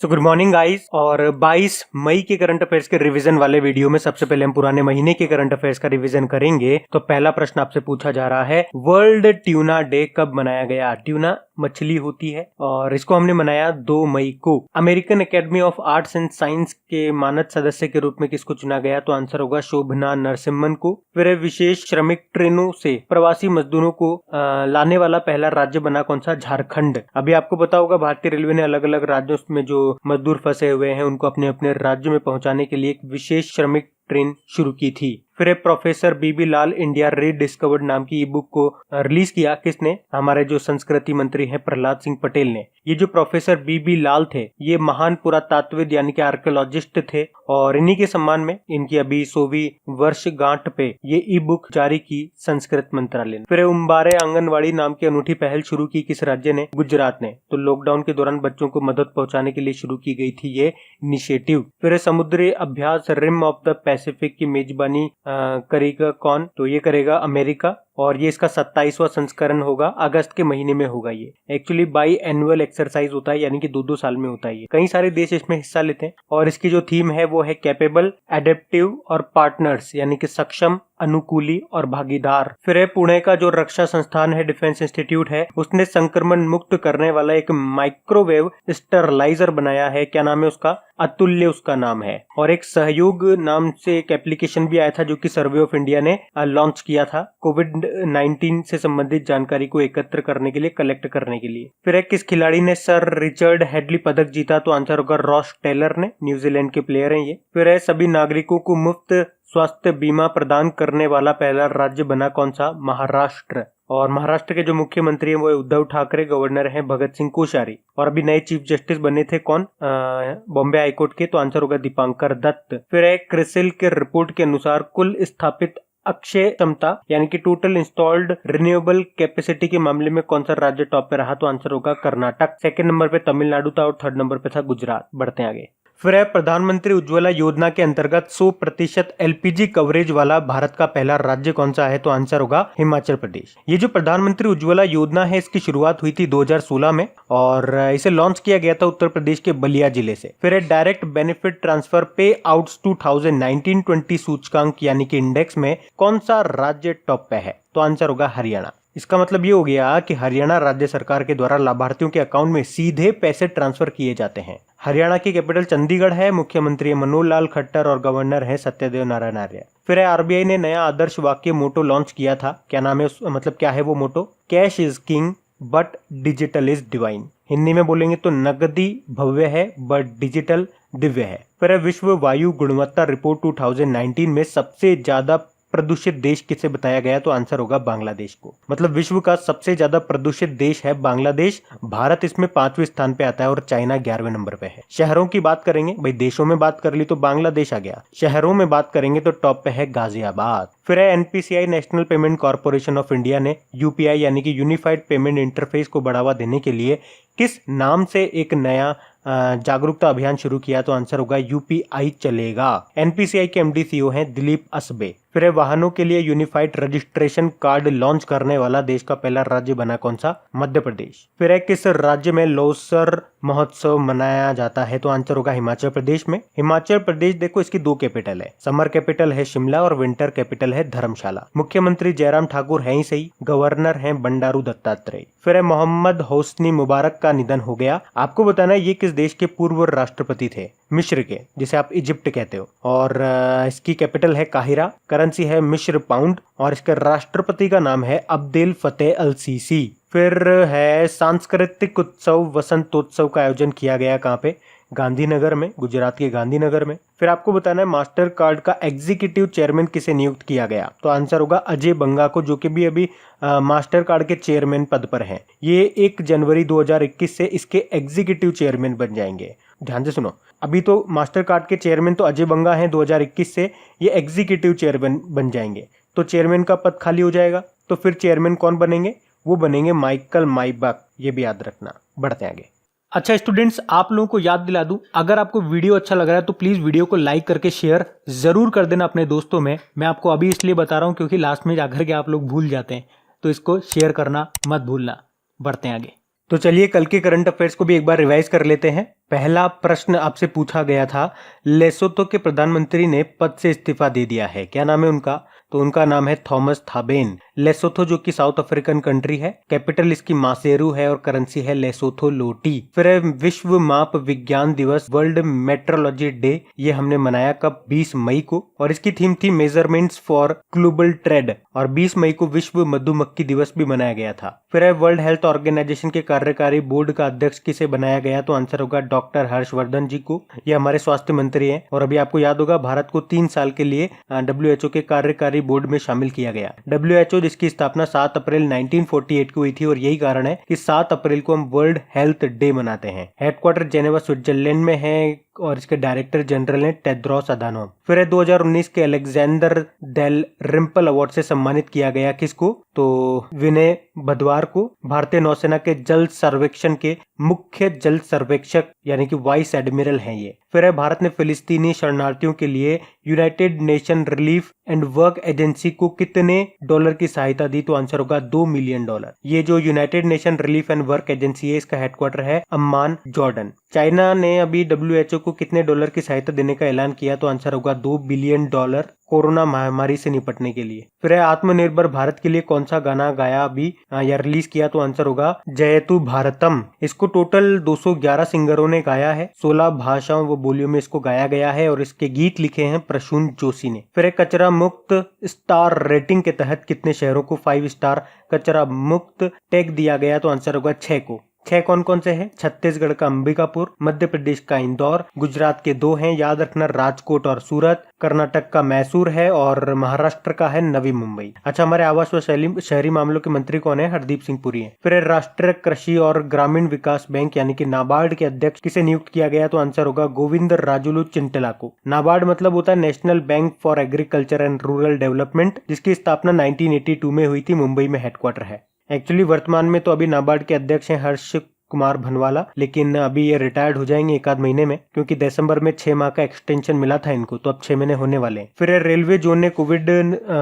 So good morning guys. और 22 मई के current affairs के रिवीजन वाले वीडियो में सबसे पहले हम पुराने महीने के करंट अफेयर्स का रिवीजन करेंगे। तो पहला प्रश्न आपसे पूछा जा रहा है, वर्ल्ड ट्यूना डे कब मनाया गया? ट्यूना मछली होती है और इसको हमने मनाया 2 मई को। American academy of arts and science के मानद सदस्य के रूप में किसको चुना गया? तो आंसर होगा शोभना नरसिम्हन को। फिर विशेष श्रमिक ट्रेनों से प्रवासी मजदूरों को लाने वाला पहला राज्य बना कौन सा? झारखंड। अभी आपको पता होगा भारतीय रेलवे ने अलग अलग राज्यों में जो मजदूर फंसे हुए हैं उनको अपने अपने राज्य में पहुंचाने के लिए एक विशेष श्रमिक ट्रेन शुरू की थी। फिर प्रोफेसर बीबी लाल इंडिया रीडिस्कवर्ड नाम की ई बुक को रिलीज किया। किसने? हमारे जो संस्कृति मंत्री हैं प्रहलाद सिंह पटेल ने। ये जो प्रोफेसर बीबी लाल थे ये महान पुरातात्वविद यानी कि आर्कियोलॉजिस्ट थे और इन्हीं के सम्मान में इनकी अभी 100वीं वर्षगांठ पे ये ई बुक जारी की संस्कृत मंत्रालय ने। फिर उम्बारे आंगनवाड़ी नाम की अनूठी पहल शुरू की किस राज्य ने? गुजरात ने। तो लॉकडाउन के दौरान बच्चों को मदद पहुंचाने के लिए शुरू की गई थी ये इनिशिएटिव। फिर समुद्री अभ्यास रिम ऑफ द पैसिफिक की मेजबानी करेगा कौन? तो ये करेगा अमेरिका और ये इसका 27वां संस्करण होगा। अगस्त के महीने में होगा। ये एक्चुअली बाई एनुअल एक्सरसाइज होता है यानी कि 2-2 साल में होता है। ये कई सारे देश इसमें हिस्सा लेते हैं और इसकी जो थीम है वो है कैपेबल, एडेप्टिव और पार्टनर्स यानी कि सक्षम, अनुकूली और भागीदार। फिर पुणे का जो रक्षा संस्थान है डिफेंस इंस्टीट्यूट है उसने संक्रमण मुक्त करने वाला एक माइक्रोवेव स्टरलाइजर बनाया है। क्या नाम है उसका? अतुल्य उसका नाम है। और एक सहयोग नाम से एक एप्लीकेशन भी आया था जो कि सर्वे ऑफ इंडिया ने लॉन्च किया था कोविड-19 से संबंधित जानकारी को एकत्र करने के लिए, कलेक्ट करने के लिए। फिर किस खिलाड़ी ने सर रिचर्ड हेडली पदक जीता? तो आंसर होगा रॉस टेलर ने। न्यूजीलैंड के प्लेयर हैं ये। फिर सभी नागरिकों को मुफ्त स्वास्थ्य बीमा प्रदान करने वाला पहला राज्य बना कौन सा? महाराष्ट्र। और महाराष्ट्र के जो मुख्यमंत्री हैं वो उद्धव ठाकरे, गवर्नर हैं भगत सिंह कोश्यारी और अभी नए चीफ जस्टिस बने थे कौन? बॉम्बे हाईकोर्ट के। तो आंसर होगा दीपांकर दत्त। फिर क्रिसिल के रिपोर्ट के अनुसार कुल स्थापित अक्षय क्षमता यानी कि टोटल इंस्टॉल्ड रिन्यूएबल कैपेसिटी के मामले में कौन सा राज्य टॉप पे रहा? तो आंसर होगा कर्नाटक। सेकंड नंबर पे तमिलनाडु था और थर्ड नंबर पे था गुजरात। बढ़ते हैं आगे। फिर प्रधानमंत्री उज्ज्वला योजना के अंतर्गत 100% एलपीजी कवरेज वाला भारत का पहला राज्य कौन सा है? तो आंसर होगा हिमाचल प्रदेश। ये जो प्रधानमंत्री उज्ज्वला योजना है इसकी शुरुआत हुई थी 2016 में और इसे लॉन्च किया गया था उत्तर प्रदेश के बलिया जिले से। फिर डायरेक्ट बेनिफिट ट्रांसफर पे आउट्स 2019-20 सूचकांक यानी कि इंडेक्स में कौन सा राज्य टॉप पे है? तो आंसर होगा हरियाणा। इसका मतलब ये हो गया कि हरियाणा राज्य सरकार के द्वारा लाभार्थियों के अकाउंट में सीधे पैसे ट्रांसफर किए जाते हैं। हरियाणा की कैपिटल चंडीगढ़ है। मुख्यमंत्री मनोहर लाल खट्टर और गवर्नर है सत्यदेव नारायण आर्य। फिर आरबीआई ने नया आदर्श वाक्य मोटो लॉन्च किया था। क्या नाम है मतलब क्या है वो motto? Cash is king but digital is divine. Hindi में बोलेंगे तो नकदी भव्य है बट डिजिटल दिव्य है। फिर विश्व वायु गुणवत्ता रिपोर्ट 2019 में सबसे ज्यादा प्रदूषित देश किसे बताया गया? तो आंसर होगा बांग्लादेश को। मतलब विश्व का सबसे ज्यादा प्रदूषित देश है बांग्लादेश। भारत इसमें 5वें स्थान पे आता है और चाइना 11वें नंबर पे है। शहरों की बात करेंगे, भाई देशों में बात कर ली तो बांग्लादेश आ गया। शहरों में बात करेंगे तो टॉप पे है गाजियाबाद। फिर NPCI national payment corporation of India ने यूपीआई यानी कि यूनिफाइड पेमेंट इंटरफेस को बढ़ावा देने के लिए किस नाम से एक नया जागरूकता अभियान शुरू किया? तो आंसर होगा यूपीआई चलेगा। एनपीसीआई के एमडी सीईओ हैं दिलीप असबे। फिर वाहनों के लिए यूनिफाइड रजिस्ट्रेशन कार्ड लॉन्च करने वाला देश का पहला राज्य बना कौन सा? मध्य प्रदेश। फिर किस राज्य में लोसर महोत्सव मनाया जाता है? तो आंसर होगा हिमाचल प्रदेश में। हिमाचल प्रदेश देखो इसकी 2 कैपिटल है। समर कैपिटल है शिमला और विंटर कैपिटल है धर्मशाला। मुख्यमंत्री जयराम ठाकुर है ही सही, गवर्नर है बंडारू दत्तात्रेय। फिर मोहम्मद होस्नी मुबारक का निधन हो गया। आपको बताना है ये किस देश के पूर्व राष्ट्रपति थे? मिस्र के, जिसे आप इजिप्ट कहते हो। और इसकी कैपिटल है काहिरा। करेंसी है मिस्र पाउंड और इसके राष्ट्रपति का नाम है अब्देल फतेह अल सीसी। फिर है सांस्कृतिक उत्सव वसंतोत्सव का आयोजन किया गया कहाँ पे? गांधीनगर में, गुजरात के गांधीनगर में। फिर आपको बताना है मास्टर कार्ड का एग्जीक्यूटिव चेयरमैन किसे नियुक्त किया गया? तो आंसर होगा अजय बंगा को, जो कि भी अभी मास्टर कार्ड के चेयरमैन पद पर हैं। ये 1 जनवरी 2021 से इसके एग्जीक्यूटिव चेयरमैन बन जाएंगे। ध्यान से सुनो, अभी तो मास्टर कार्ड के चेयरमैन तो अजय बंगा हैं, 2021 से ये एग्जीक्यूटिव चेयरमैन बन जाएंगे। तो चेयरमैन का पद खाली हो जाएगा तो फिर चेयरमैन कौन बनेंगे? वो बनेंगे माइकल माइबक। ये भी याद रखना। बढ़ते आगे। अच्छा स्टूडेंट्स, आप लोगों को याद दिला दूं, अगर आपको वीडियो अच्छा लग रहा है तो प्लीज वीडियो को लाइक करके शेयर जरूर कर देना अपने दोस्तों में। मैं आपको अभी इसलिए बता रहा हूं क्योंकि लास्ट में जाकर के आप लोग भूल जाते हैं, तो इसको शेयर करना मत भूलना। बढ़ते हैं आगे। तो चलिए कल के करंट अफेयर्स को भी एक बार रिवाइज कर लेते हैं। पहला प्रश्न आपसे पूछा गया था, लेसोथो के प्रधानमंत्री ने पद से इस्तीफा दे दिया है, क्या नाम है उनका? तो उनका नाम है थॉमस थाबेन। लेसोथो जो कि साउथ अफ्रीकन कंट्री है, कैपिटल इसकी मासेरू है और करेंसी है लेसोथो लोटी। फिर है विश्व माप विज्ञान दिवस, वर्ल्ड मेट्रोलॉजी डे, ये हमने मनाया कब? 20 मई को, और इसकी थीम थी मेजरमेंट्स फॉर ग्लोबल ट्रेड, और 20 मई को विश्व मधुमक्खी दिवस भी मनाया गया था। फिर है वर्ल्ड हेल्थ ऑर्गेनाइजेशन के कार्यकारी बोर्ड का अध्यक्ष किसे बनाया गया? तो आंसर होगा डॉक्टर हर्षवर्धन जी को, ये हमारे स्वास्थ्य मंत्री हैं। और अभी आपको याद होगा भारत को 3 साल के लिए WHO के कार्यकारी बोर्ड में शामिल किया गया। WHO जिसकी स्थापना 7 अप्रैल 1948 को हुई थी, और यही कारण है कि 7 अप्रैल को हम वर्ल्ड हेल्थ डे मनाते हैं। हेडक्वार्टर जेनेवा स्विट्जरलैंड में है, और इसके डायरेक्टर जनरल हैं टेड्रोस अधानोम। फिर है 2019 के अलेक्जेंडर डेल रिम्पल अवार्ड से सम्मानित किया गया किसको? तो विनय भदवार को। भारतीय नौसेना के जल सर्वेक्षण के मुख्य जल सर्वेक्षक यानी कि वाइस एडमिरल हैं ये। फिर है भारत ने फिलिस्तीनी शरणार्थियों के लिए United nation relief and work agency को कितने डॉलर की सहायता दी? तो आंसर होगा $2 मिलियन। ये जो United nation relief and work agency है, इसका हेडक्वार्टर है अम्मान, जॉर्डन। चाइना ने अभी WHO को कितने डॉलर की सहायता देने का ऐलान किया? तो आंसर होगा $2 बिलियन कोरोना महामारी से निपटने के लिए। फिर है आत्मनिर्भर भारत के लिए कौन सा गाना गाया अभी या रिलीज किया? तो आंसर होगा जयतु भारतम। इसको टोटल 211 सिंगरों ने गाया है, 16 भाषाओं व बोलियों में इसको गाया गया है, और इसके गीत लिखे हैं प्रसून जोशी ने। फिर है कचरा मुक्त स्टार रेटिंग के तहत कितने शहरों को 5 स्टार कचरा मुक्त टैग दिया गया? तो आंसर होगा 6 को। 6 कौन कौन से हैं? छत्तीसगढ़ का अंबिकापुर, मध्य प्रदेश का इंदौर, गुजरात के 2 हैं, याद रखना राजकोट और सूरत, कर्नाटक का मैसूर है, और महाराष्ट्र का है नवी मुंबई। अच्छा, हमारे आवास व शहरी मामलों के मंत्री कौन है? हरदीप सिंह पुरी हैं। फिर राष्ट्रीय कृषि और ग्रामीण विकास बैंक यानी कि नाबार्ड के अध्यक्ष किसे नियुक्त किया गया? तो आंसर होगा गोविंद राजुलू चिंटला को। नाबार्ड मतलब होता है national bank for agriculture and rural development, जिसकी स्थापना 1982 में हुई थी, मुंबई में हेडक्वार्टर है। एक्चुअली वर्तमान में तो अभी नाबार्ड के अध्यक्ष हैं हर्ष कुमार भनवाला, लेकिन अभी ये रिटायर्ड हो जाएंगे 1 आध महीने में, क्योंकि दिसंबर में 6 माह का एक्सटेंशन मिला था इनको, तो अब 6 महीने होने वाले हैं। फिर रेलवे जोन ने कोविड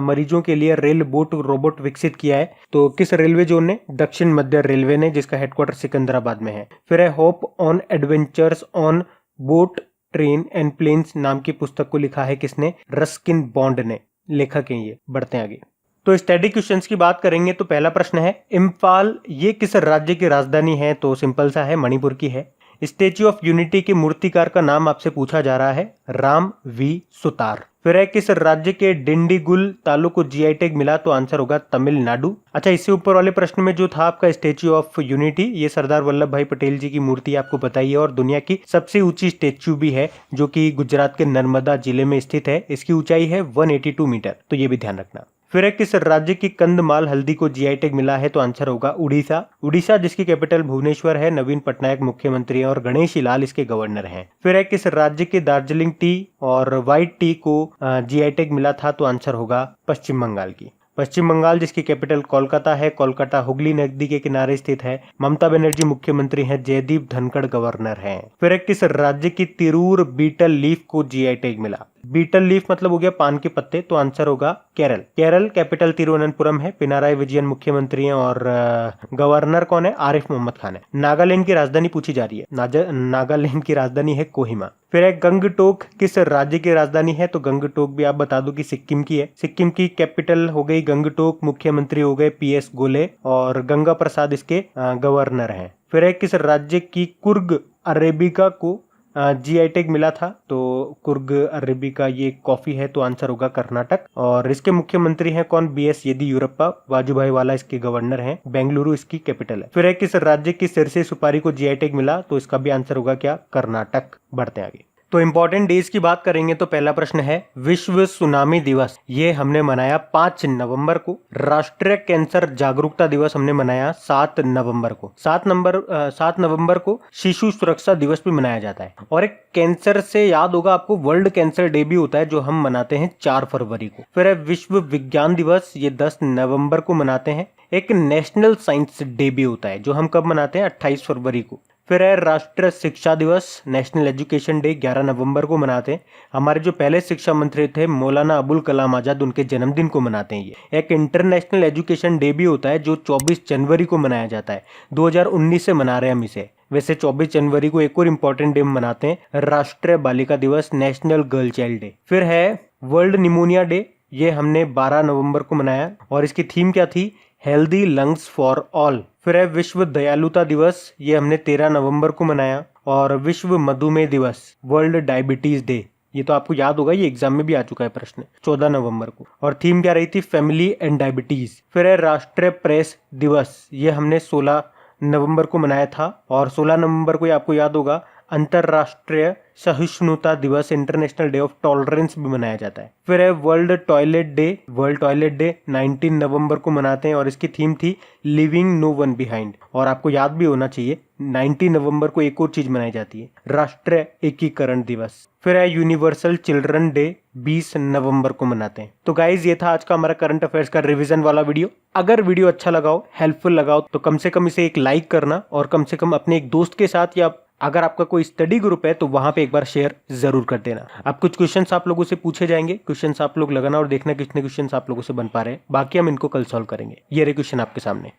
मरीजों के लिए रेल बोट रोबोट विकसित किया है, तो किस रेलवे जोन ने? दक्षिण मध्य रेलवे ने, जिसका हेडक्वार्टर सिकंदराबाद में है। फिर है hop on adventures on boat train and planes नाम की पुस्तक को लिखा है किसने? रस्किन बॉन्ड ने, लेखक हैं ये। बढ़ते हैं आगे। तो स्टडी क्वेश्चंस की बात करेंगे तो पहला प्रश्न है, इम्फाल ये किस राज्य की राजधानी है? तो सिंपल सा है, मणिपुर की है। स्टेच्यू ऑफ यूनिटी के मूर्तिकार का नाम आपसे पूछा जा रहा है, राम वी सुतार। फिर है किस राज्य के डिंडीगुल तालु को GI टैग मिला? तो आंसर होगा तमिलनाडु। अच्छा, इससे ऊपर वाले प्रश्न में जो था आपका स्टेच्यू ऑफ यूनिटी, ये सरदार वल्लभ भाई पटेल जी की मूर्ति आपको बताई है, और दुनिया की सबसे ऊंची स्टेच्यू भी है, जो कि गुजरात के नर्मदा जिले में स्थित है। इसकी ऊंचाई है 182 मीटर, तो ये भी ध्यान रखना। फिर है किस राज्य की कंदमाल हल्दी को GI टैग मिला है? तो आंसर होगा उड़ीसा। उड़ीसा जिसकी कैपिटल भुवनेश्वर है, नवीन पटनायक मुख्यमंत्री हैं और गणेशी लाल इसके गवर्नर हैं। फिर है किस राज्य के दार्जिलिंग टी और व्हाइट टी को GI टैग मिला था? तो आंसर होगा पश्चिम बंगाल की। पश्चिम बंगाल जिसकी कैपिटल कोलकाता है, कोलकाता हुगली नदी के किनारे स्थित है। ममता बनर्जी मुख्यमंत्री हैं, जयदीप धनखड़ गवर्नर हैं। फिर किस राज्य की तिरूर बीटल लीफ को GI टैग मिला? बीटल लीफ मतलब हो गया पान के पत्ते, तो आंसर होगा केरल। केरल कैपिटल तिरुवनंतपुरम है, पिनाराई विजयन मुख्यमंत्री हैं, और गवर्नर कौन है? आरिफ मोहम्मद खान है। नागालैंड की राजधानी पूछी जा रही है, नागालैंड की राजधानी है कोहिमा। फिर है गंगटोक किस राज्य की राजधानी है? तो गंगटोक भी आप बता दो कि सिक्किम की है। सिक्किम की कैपिटल हो गई गंगटोक, मुख्यमंत्री हो गए PS गोले, और गंगा प्रसाद इसके गवर्नर हैं। फिर है किस राज्य की कुर्ग अरेबिका को GI टैग मिला था? तो कुर्ग अरेबिका ये कॉफी है, तो आंसर होगा कर्नाटक। और इसके मुख्यमंत्री हैं कौन? BS येदियुरप्पा, वाजुभाई वाला इसके गवर्नर हैं, बेंगलुरु इसकी कैपिटल है। फिर है किस राज्य की सिरसे सुपारी को GI टैग मिला? तो इसका भी आंसर होगा क्या? कर्नाटक। बढ़ते आगे। तो इंपॉर्टेंट डेज की बात करेंगे तो पहला प्रश्न है, विश्व सुनामी दिवस ये हमने मनाया 5 नवंबर को। राष्ट्रीय कैंसर जागरूकता दिवस हमने मनाया 7 नवंबर को। 7 नवंबर को शिशु सुरक्षा दिवस भी मनाया जाता है। और एक कैंसर से याद होगा आपको, वर्ल्ड कैंसर डे भी होता है, जो हम मनाते हैं 4 फरवरी को। फिर है विश्व विज्ञान दिवस, ये 10 नवंबर को मनाते हैं। एक नेशनल साइंस डे भी होता है, जो हम कब मनाते हैं? 28 फरवरी को। फिर है राष्ट्रीय शिक्षा दिवस, नेशनल एजुकेशन डे, 11 नवंबर को मनाते हैं। हमारे जो पहले शिक्षा मंत्री थे मौलाना अबुल कलाम आजाद, उनके जन्मदिन को मनाते हैं ये। एक इंटरनेशनल एजुकेशन डे भी होता है, जो 24 जनवरी को मनाया जाता है। 2019 से मना रहे हैं हम इसे। वैसे 24 जनवरी को एक और इम्पोर्टेंट डे मनाते हैं, राष्ट्रीय बालिका दिवस, नेशनल गर्ल चाइल्ड डे। फिर है वर्ल्ड निमोनिया डे, ये हमने 12 नवंबर को मनाया और इसकी थीम क्या थी, हेल्दी लंग्स फॉर ऑल। फिर है विश्व दयालुता दिवस, ये हमने 13 नवंबर को मनाया। और विश्व मधुमेह दिवस, वर्ल्ड डायबिटीज डे, ये तो आपको याद होगा, ये एग्जाम में भी आ चुका है प्रश्न, 14 नवंबर को। और थीम क्या रही थी, फैमिली एंड डायबिटीज। फिर है राष्ट्रीय प्रेस दिवस, ये हमने 16 नवंबर को मनाया था। और 16 नवंबर को ये आपको याद होगा अंतरराष्ट्रीय सहिष्णुता दिवस, इंटरनेशनल डे ऑफ टॉलरेंस भी मनाया जाता है। फिर है world toilet day, world toilet day 19 नवंबर को मनाते हैं और इसकी थीम थी लिविंग नो वन बिहाइंड। और आपको याद भी होना चाहिए 19 नवंबर को एक और चीज मनाई जाती है, राष्ट्रीय एकीकरण दिवस। फिर है यूनिवर्सल चिल्ड्रन डे, 20 नवंबर को मनाते हैं। तो गाइज ये था आज का हमारा करंट अफेयर्स का रिवीजन वाला वीडियो। अगर वीडियो अच्छा लगाओ, हेल्पफुल लगाओ, तो कम से कम इसे एक लाइक करना और कम से कम अपने एक दोस्त के साथ, या अगर आपका कोई स्टडी ग्रुप है तो वहां पे एक बार शेयर जरूर कर देना। अब कुछ क्वेश्चंस आप लोगों से पूछे जाएंगे, क्वेश्चंस आप लोग लगाना और देखना कितने क्वेश्चंस आप लोगों से बन पा रहे हैं, बाकी हम इनको कल सॉल्व करेंगे। ये रहे क्वेश्चन आपके सामने।